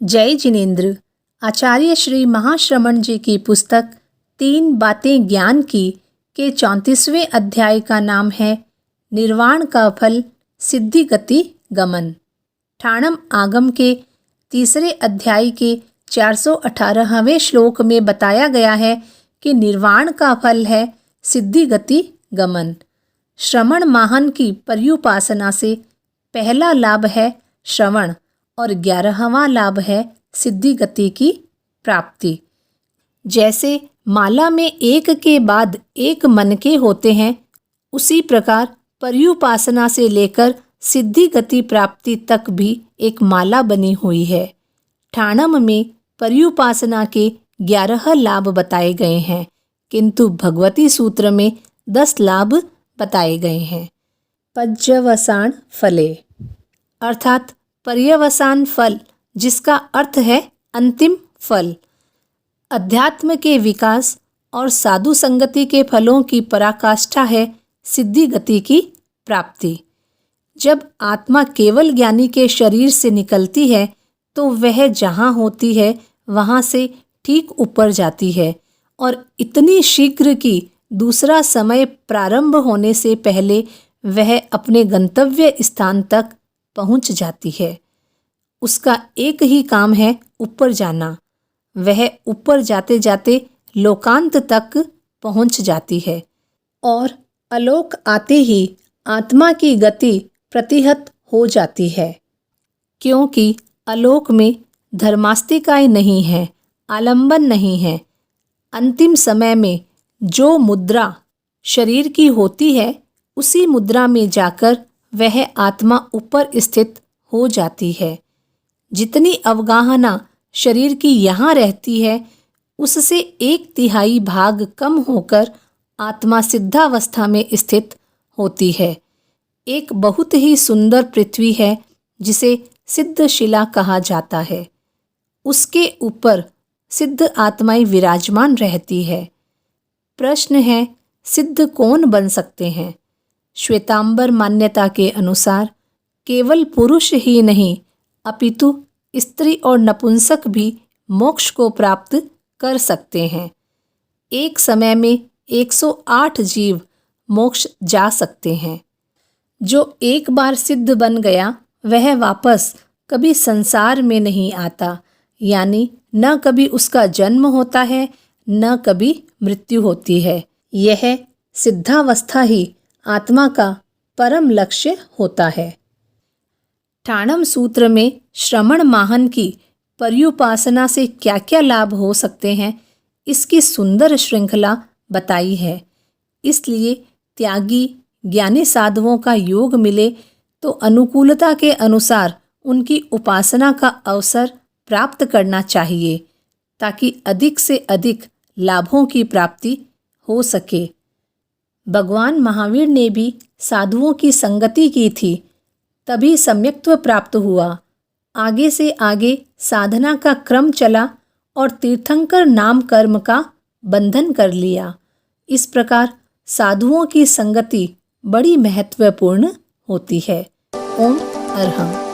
जय जिनेन्द्र। आचार्य श्री महाश्रमण जी की पुस्तक 3 बातें ज्ञान की के 34वें अध्याय का नाम है निर्वाण का फल सिद्धि गति गमन। ठाणम आगम के 3 अध्याय के 418वें श्लोक में बताया गया है कि निर्वाण का फल है सिद्धि गति गमन। श्रवण माहन की पर्युपासना से पहला लाभ है श्रवण और 11वां लाभ है सिद्धि गति की प्राप्ति। जैसे माला में एक के बाद एक मन के होते हैं, उसी प्रकार पर्युपासना से लेकर सिद्धि गति प्राप्ति तक भी एक माला बनी हुई है। ठाणम में पर्युपासना के 11 लाभ बताए गए हैं, किंतु भगवती सूत्र में 10 लाभ बताए गए हैं। पर्यवसान फले अर्थात पर्यवसान फल, जिसका अर्थ है अंतिम फल। अध्यात्म के विकास और साधु संगति के फलों की पराकाष्ठा है सिद्धि गति की प्राप्ति। जब आत्मा केवल ज्ञानी के शरीर से निकलती है तो वह जहाँ होती है वहाँ से ठीक ऊपर जाती है और इतनी शीघ्र कि दूसरा समय प्रारंभ होने से पहले वह अपने गंतव्य स्थान तक पहुँच जाती है। उसका एक ही काम है ऊपर जाना। वह ऊपर जाते जाते लोकांत तक पहुँच जाती है और अलोक आते ही आत्मा की गति प्रतिहत हो जाती है, क्योंकि अलोक में धर्मास्तिकाएँ नहीं है, आलंबन नहीं है। अंतिम समय में जो मुद्रा शरीर की होती है, उसी मुद्रा में जाकर वह आत्मा ऊपर स्थित हो जाती है। जितनी अवगाहना शरीर की यहाँ रहती है, उससे 1/3 भाग कम होकर आत्मा सिद्धावस्था में स्थित होती है। एक बहुत ही सुंदर पृथ्वी है जिसे सिद्धशिला कहा जाता है। उसके ऊपर सिद्ध आत्माएं विराजमान रहती है। प्रश्न है, सिद्ध कौन बन सकते हैं? श्वेतांबर मान्यता के अनुसार केवल पुरुष ही नहीं, अपितु स्त्री और नपुंसक भी मोक्ष को प्राप्त कर सकते हैं। एक समय में 108 जीव मोक्ष जा सकते हैं। जो एक बार सिद्ध बन गया वह वापस कभी संसार में नहीं आता, यानी न कभी उसका जन्म होता है न कभी मृत्यु होती है। यह सिद्धावस्था ही आत्मा का परम लक्ष्य होता है। ठाणम सूत्र में श्रवण माहन की पर्युपासना से क्या क्या लाभ हो सकते हैं, इसकी सुंदर श्रृंखला बताई है। इसलिए त्यागी ज्ञानी साधुओं का योग मिले तो अनुकूलता के अनुसार उनकी उपासना का अवसर प्राप्त करना चाहिए, ताकि अधिक से अधिक लाभों की प्राप्ति हो सके। भगवान महावीर ने भी साधुओं की संगति की थी, तभी सम्यक्त्व प्राप्त हुआ। आगे से आगे साधना का क्रम चला और तीर्थंकर नाम कर्म का बंधन कर लिया। इस प्रकार साधुओं की संगति बड़ी महत्वपूर्ण होती है। ओम अरहम।